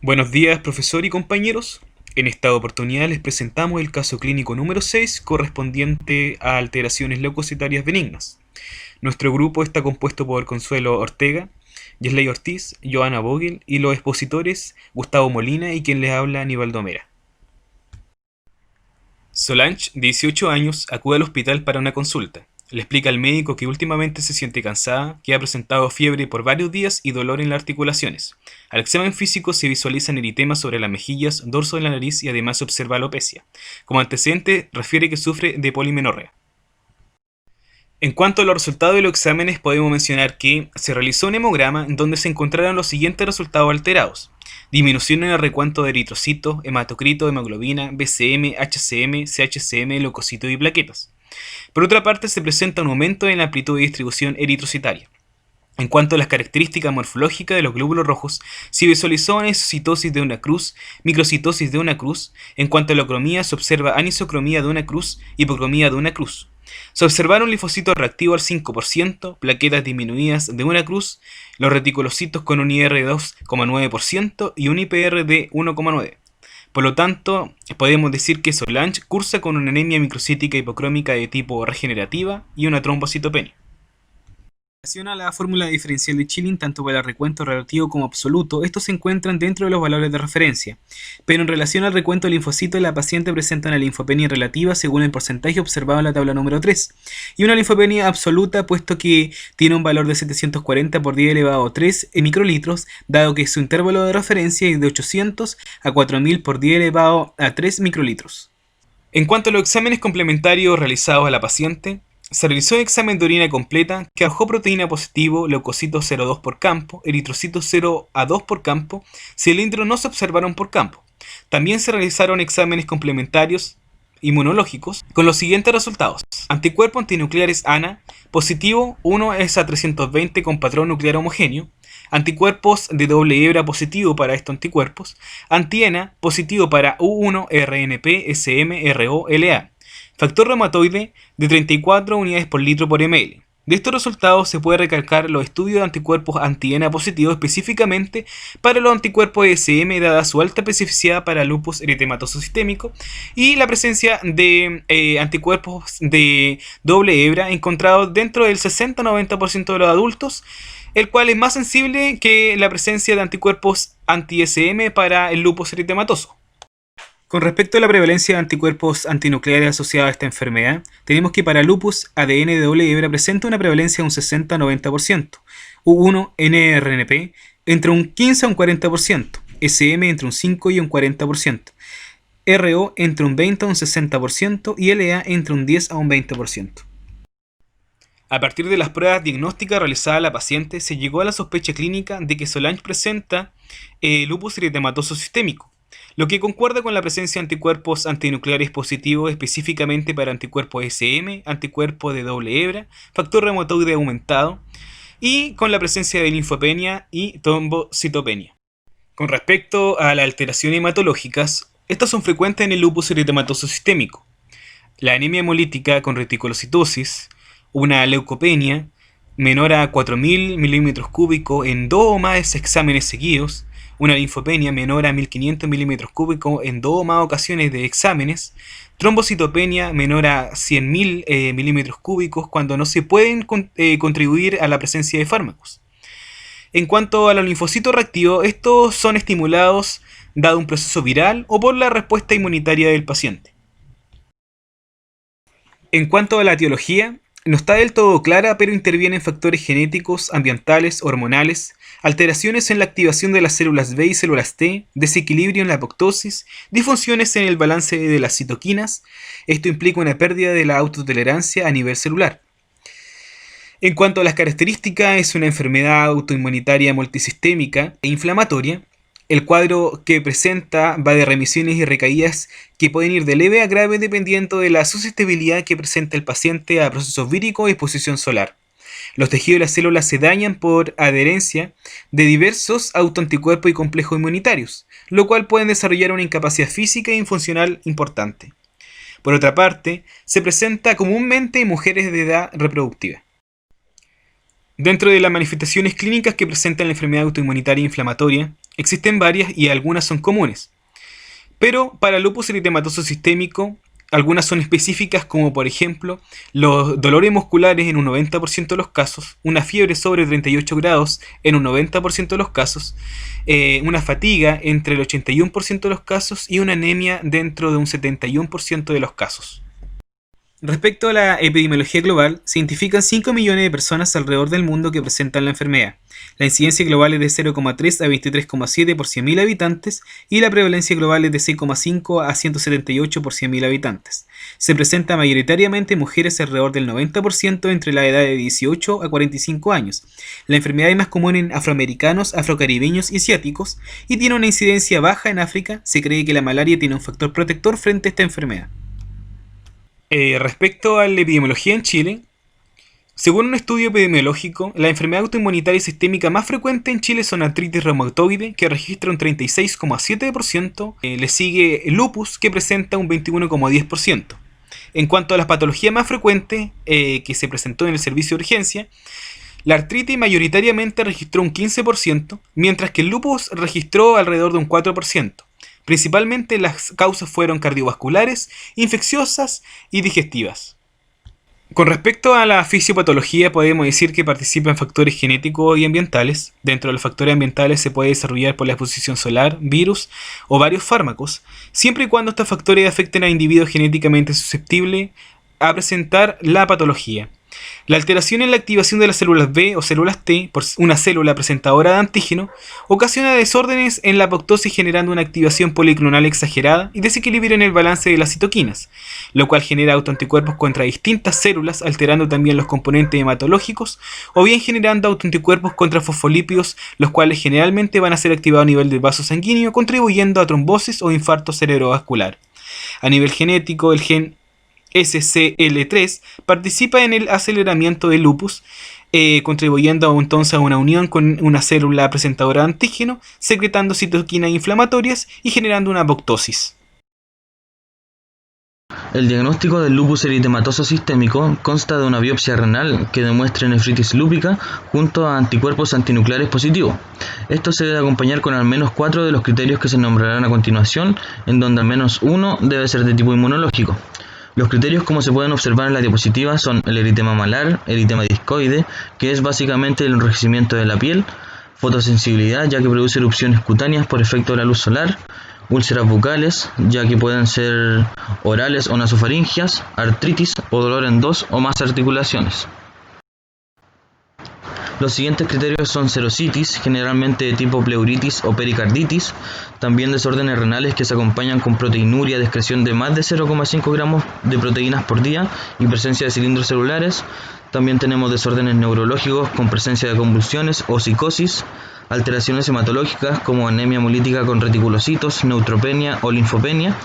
Buenos días, profesor y compañeros. En esta oportunidad les presentamos el caso clínico número 6 correspondiente a alteraciones leucocitarias benignas. Nuestro grupo está compuesto por Consuelo Ortega, Yesley Ortiz, Joana Vogel y los expositores Gustavo Molina y quien les habla Aníbal Mera. Solange, 18 años, acude al hospital para una consulta. Le explica al médico que últimamente se siente cansada, que ha presentado fiebre por varios días y dolor en las articulaciones. Al examen físico se visualizan eritemas sobre las mejillas, dorso de la nariz y además se observa alopecia. Como antecedente, refiere que sufre de polimenorrea. En cuanto a los resultados de los exámenes, podemos mencionar que se realizó un hemograma en donde se encontraron los siguientes resultados alterados: disminución en el recuento de eritrocitos, hematocrito, hemoglobina, BCM, HCM, CHCM, leucocitos y plaquetas. Por otra parte, se presenta un aumento en la amplitud de distribución eritrocitaria. En cuanto a las características morfológicas de los glóbulos rojos, se visualizó anisocitosis de una cruz, microcitosis de una cruz. En cuanto a la cromía, se observa anisocromía de una cruz, hipocromía de una cruz. Se observaron linfocitos reactivos al 5%, plaquetas disminuidas de una cruz, los reticulocitos con un IR de 2,9% y un IPR de 1,9%. Por lo tanto, podemos decir que Solange cursa con una anemia microcítica hipocrómica de tipo regenerativa y una trombocitopenia. En relación a la fórmula diferencial de Chilling, tanto para el recuento relativo como absoluto, estos se encuentran dentro de los valores de referencia, pero en relación al recuento de linfocitos, la paciente presenta una linfopenia relativa según el porcentaje observado en la tabla número 3, y una linfopenia absoluta puesto que tiene un valor de 740 por 10 elevado a 3 microlitros, dado que su intervalo de referencia es de 800 a 4000 por 10 elevado a 3 microlitros. En cuanto a los exámenes complementarios realizados a la paciente, se realizó un examen de orina completa que arrojó proteína positivo, leucocitos 0,2 por campo, eritrocitos 0,2 por campo, cilindros no se observaron por campo. También se realizaron exámenes complementarios inmunológicos con los siguientes resultados: anticuerpos antinucleares ANA, positivo 1 es a 320 con patrón nuclear homogéneo, anticuerpos de doble hebra positivo para estos anticuerpos, anti-ENA positivo para U1, RNP, SM, RO, LA. Factor reumatoide de 34 unidades por litro por ml. De estos resultados se puede recalcar los estudios de anticuerpos anti-ENA positivos específicamente para los anticuerpos SM dada su alta especificidad para lupus eritematoso sistémico y la presencia de anticuerpos de doble hebra encontrados dentro del 60-90% de los adultos, el cual es más sensible que la presencia de anticuerpos anti-SM para el lupus eritematoso. Con respecto a la prevalencia de anticuerpos antinucleares asociados a esta enfermedad, tenemos que para lupus ADN de doble hebra presenta una prevalencia de un 60-90%, U1 NRNP entre un 15 a un 40%, SM entre un 5 y un 40%, RO entre un 20 a un 60% y LA entre un 10 a un 20%. A partir de las pruebas diagnósticas realizadas a la paciente, se llegó a la sospecha clínica de que Solange presenta lupus eritematoso sistémico, lo que concuerda con la presencia de anticuerpos antinucleares positivos específicamente para anticuerpos SM, anticuerpos de doble hebra, factor reumatoide aumentado y con la presencia de linfopenia y trombocitopenia. Con respecto a las alteraciones hematológicas, estas son frecuentes en el lupus eritematoso sistémico: la anemia hemolítica con reticulocitosis, una leucopenia menor a 4000 milímetros cúbicos en 2 o más exámenes seguidos, una linfopenia menor a 1500 milímetros cúbicos en 2 o más ocasiones de exámenes, trombocitopenia menor a 100.000 milímetros cúbicos cuando no se pueden contribuir a la presencia de fármacos. En cuanto a los linfocitos reactivos, estos son estimulados dado un proceso viral o por la respuesta inmunitaria del paciente. En cuanto a la etiología, no está del todo clara, pero intervienen factores genéticos, ambientales, hormonales, alteraciones en la activación de las células B y células T, desequilibrio en la apoptosis, disfunciones en el balance de las citoquinas. Esto implica una pérdida de la autotolerancia a nivel celular. En cuanto a las características, es una enfermedad autoinmunitaria multisistémica e inflamatoria. El cuadro que presenta va de remisiones y recaídas que pueden ir de leve a grave dependiendo de la susceptibilidad que presenta el paciente a procesos víricos y exposición solar. Los tejidos de las células se dañan por adherencia de diversos autoanticuerpos y complejos inmunitarios, lo cual pueden desarrollar una incapacidad física y funcional importante. Por otra parte, se presenta comúnmente en mujeres de edad reproductiva. Dentro de las manifestaciones clínicas que presenta la enfermedad autoinmunitaria inflamatoria, Existen varias y algunas son comunes. Pero para lupus eritematoso sistémico, algunas son específicas, como por ejemplo los dolores musculares en un 90% de los casos, una fiebre sobre 38 grados en un 90% de los casos, una fatiga entre el 81% de los casos y una anemia dentro de un 71% de los casos. Respecto a la epidemiología global, se identifican 5 millones de personas alrededor del mundo que presentan la enfermedad. La incidencia global es de 0,3 a 23,7 por 100.000 habitantes y la prevalencia global es de 6,5 a 178 por 100.000 habitantes. Se presenta mayoritariamente en mujeres alrededor del 90% entre la edad de 18 a 45 años. La enfermedad es más común en afroamericanos, afrocaribeños y asiáticos y tiene una incidencia baja en África. Se cree que la malaria tiene un factor protector frente a esta enfermedad. Respecto a la epidemiología en Chile, según un estudio epidemiológico, la enfermedad autoinmunitaria sistémica más frecuente en Chile son artritis reumatoide, que registra un 36,7%, le sigue el lupus, que presenta un 21,10%. En cuanto a las patologías más frecuentes que se presentó en el servicio de urgencia, la artritis mayoritariamente registró un 15%, mientras que el lupus registró alrededor de un 4%. Principalmente las causas fueron cardiovasculares, infecciosas y digestivas. Con respecto a la fisiopatología, podemos decir que participan factores genéticos y ambientales. Dentro de los factores ambientales se puede desarrollar por la exposición solar, virus o varios fármacos, siempre y cuando estos factores afecten a individuos genéticamente susceptibles a presentar la patología. La alteración en la activación de las células B o células T por una célula presentadora de antígeno ocasiona desórdenes en la apoptosis, generando una activación policlonal exagerada y desequilibrio en el balance de las citoquinas, lo cual genera autoanticuerpos contra distintas células, alterando también los componentes hematológicos, o bien generando autoanticuerpos contra fosfolípidos, los cuales generalmente van a ser activados a nivel del vaso sanguíneo, contribuyendo a trombosis o infarto cerebrovascular. A nivel genético, el gen SCL3 participa en el aceleramiento del lupus, contribuyendo entonces a una unión con una célula presentadora de antígeno, secretando citoquinas inflamatorias y generando una apoptosis. El diagnóstico del lupus eritematoso sistémico consta de una biopsia renal que demuestre nefritis lúpica junto a anticuerpos antinucleares positivos. Esto se debe acompañar con al menos 4 de los criterios que se nombrarán a continuación, en donde al menos uno debe ser de tipo inmunológico. Los criterios, como se pueden observar en la diapositiva, son el eritema malar, eritema discoide, que es básicamente el enrojecimiento de la piel, fotosensibilidad, ya que produce erupciones cutáneas por efecto de la luz solar, úlceras bucales, ya que pueden ser orales o nasofaringias, artritis o dolor en 2 o más articulaciones. Los siguientes criterios son serositis, generalmente de tipo pleuritis o pericarditis, también desórdenes renales que se acompañan con proteinuria de excreción de más de 0,5 gramos de proteínas por día y presencia de cilindros celulares. También tenemos desórdenes neurológicos con presencia de convulsiones o psicosis, alteraciones hematológicas como anemia hemolítica con reticulocitos, neutropenia o linfopenia.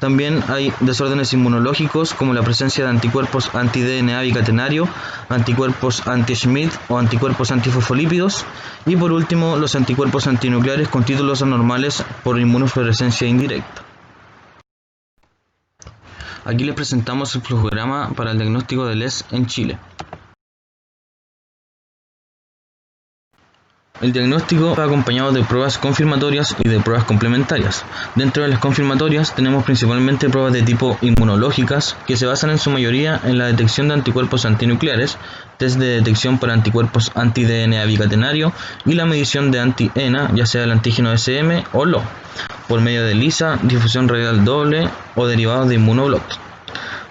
También hay desórdenes inmunológicos como la presencia de anticuerpos anti-DNA bicatenario, anticuerpos anti-Schmidt o anticuerpos antifosfolípidos. Y por último, los anticuerpos antinucleares con títulos anormales por inmunofluorescencia indirecta. Aquí les presentamos el flujograma para el diagnóstico de LES en Chile. El diagnóstico va acompañado de pruebas confirmatorias y de pruebas complementarias. Dentro de las confirmatorias tenemos principalmente pruebas de tipo inmunológicas, que se basan en su mayoría en la detección de anticuerpos antinucleares, test de detección para anticuerpos anti-DNA bicatenario y la medición de anti-ENA, ya sea el antígeno SM o LO, por medio de ELISA, difusión radial doble o derivados de inmunoblots.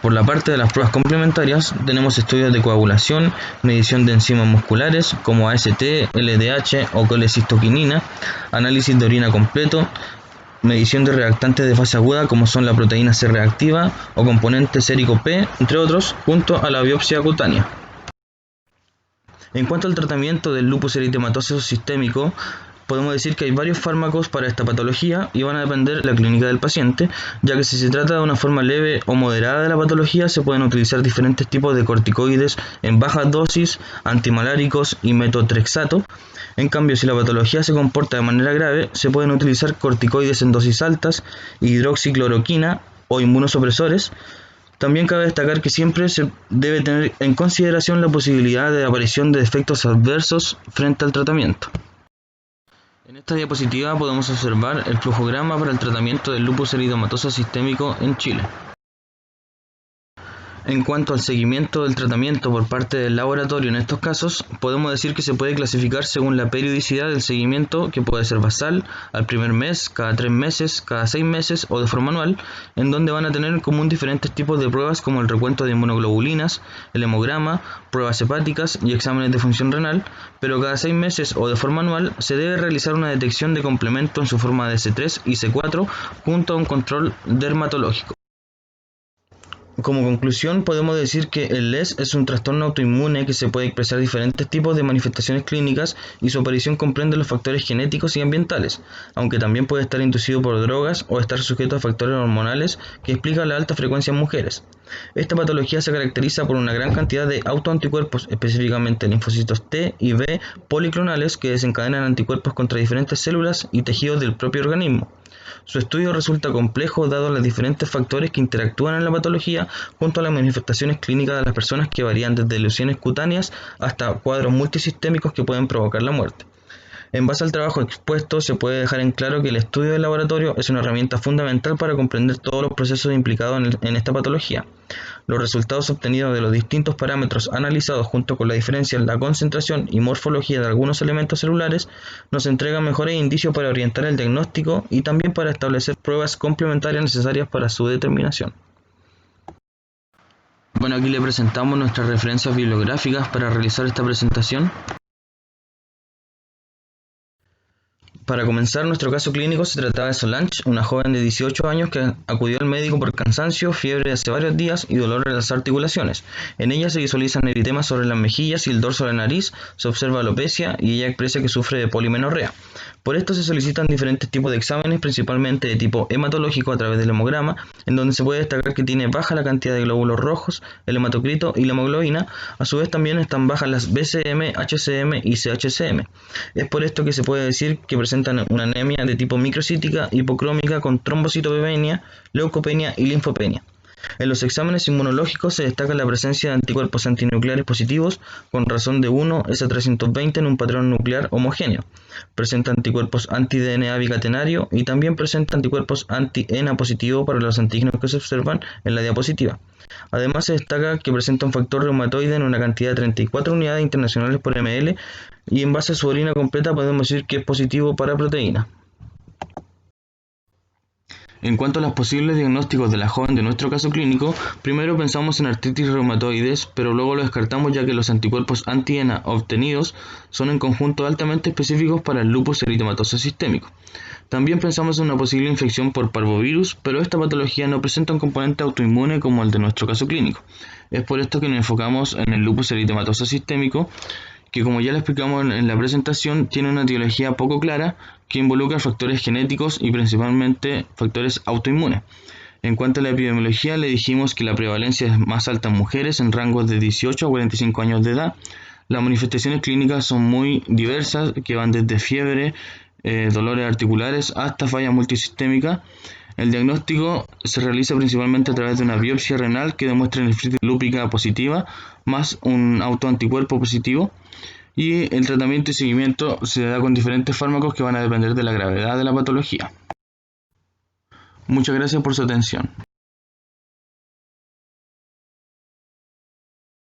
Por la parte de las pruebas complementarias, tenemos estudios de coagulación, medición de enzimas musculares como AST, LDH o colecistoquinina, análisis de orina completo, medición de reactantes de fase aguda como son la proteína C reactiva o componente sérico P, entre otros, junto a la biopsia cutánea. En cuanto al tratamiento del lupus eritematoso sistémico, podemos decir que hay varios fármacos para esta patología y van a depender de la clínica del paciente, ya que si se trata de una forma leve o moderada de la patología, se pueden utilizar diferentes tipos de corticoides en bajas dosis, antimaláricos y metotrexato. En cambio, si la patología se comporta de manera grave, se pueden utilizar corticoides en dosis altas, hidroxicloroquina o inmunosupresores. También cabe destacar que siempre se debe tener en consideración la posibilidad de aparición de efectos adversos frente al tratamiento. En esta diapositiva podemos observar el flujograma para el tratamiento del lupus eritematoso sistémico en Chile. En cuanto al seguimiento del tratamiento por parte del laboratorio en estos casos, podemos decir que se puede clasificar según la periodicidad del seguimiento, que puede ser basal, al primer mes, cada 3 meses, cada 6 meses o de forma anual, en donde van a tener en común diferentes tipos de pruebas como el recuento de inmunoglobulinas, el hemograma, pruebas hepáticas y exámenes de función renal, pero cada 6 meses o de forma anual se debe realizar una detección de complemento en su forma de C3 y C4 junto a un control dermatológico. Como conclusión, podemos decir que el LES es un trastorno autoinmune que se puede expresar diferentes tipos de manifestaciones clínicas y su aparición comprende los factores genéticos y ambientales, aunque también puede estar inducido por drogas o estar sujeto a factores hormonales que explican la alta frecuencia en mujeres. Esta patología se caracteriza por una gran cantidad de autoanticuerpos, específicamente linfocitos T y B policlonales que desencadenan anticuerpos contra diferentes células y tejidos del propio organismo. Su estudio resulta complejo dado los diferentes factores que interactúan en la patología junto a las manifestaciones clínicas de las personas que varían desde lesiones cutáneas hasta cuadros multisistémicos que pueden provocar la muerte. En base al trabajo expuesto, se puede dejar en claro que el estudio del laboratorio es una herramienta fundamental para comprender todos los procesos implicados en esta patología. Los resultados obtenidos de los distintos parámetros analizados junto con la diferencia en la concentración y morfología de algunos elementos celulares nos entregan mejores indicios para orientar el diagnóstico y también para establecer pruebas complementarias necesarias para su determinación. Bueno, aquí le presentamos nuestras referencias bibliográficas para realizar esta presentación. Para comenzar, nuestro caso clínico se trataba de Solange, una joven de 18 años que acudió al médico por cansancio, fiebre de hace varios días y dolor en las articulaciones. En ella se visualizan eritemas sobre las mejillas y el dorso de la nariz, se observa alopecia y ella expresa que sufre de polimenorrea. Por esto se solicitan diferentes tipos de exámenes, principalmente de tipo hematológico a través del hemograma, en donde se puede destacar que tiene baja la cantidad de glóbulos rojos, el hematocrito y la hemoglobina. A su vez también están bajas las BCM, HCM y CHCM. Es por esto que se puede decir que presentan una anemia de tipo microcítica, hipocrómica con trombocitopenia, leucopenia y linfopenia. En los exámenes inmunológicos se destaca la presencia de anticuerpos antinucleares positivos con razón de 1S320 en un patrón nuclear homogéneo. Presenta anticuerpos anti-DNA bicatenario y también presenta anticuerpos anti-ENA positivo para los antígenos que se observan en la diapositiva. Además se destaca que presenta un factor reumatoide en una cantidad de 34 unidades internacionales por ml y en base a su orina completa podemos decir que es positivo para proteína. En cuanto a los posibles diagnósticos de la joven de nuestro caso clínico, primero pensamos en artritis reumatoides, pero luego lo descartamos ya que los anticuerpos anti-ENA obtenidos son en conjunto altamente específicos para el lupus eritematoso sistémico. También pensamos en una posible infección por parvovirus, pero esta patología no presenta un componente autoinmune como el de nuestro caso clínico. Es por esto que nos enfocamos en el lupus eritematoso sistémico, que como ya le explicamos en la presentación, tiene una etiología poco clara que involucra factores genéticos y principalmente factores autoinmunes. En cuanto a la epidemiología, le dijimos que la prevalencia es más alta en mujeres en rangos de 18 a 45 años de edad. Las manifestaciones clínicas son muy diversas, que van desde fiebre, dolores articulares hasta falla multisistémica. El diagnóstico se realiza principalmente a través de una biopsia renal que demuestra nefritis lúpica positiva más un autoanticuerpo positivo, y el tratamiento y seguimiento se da con diferentes fármacos que van a depender de la gravedad de la patología. Muchas gracias por su atención.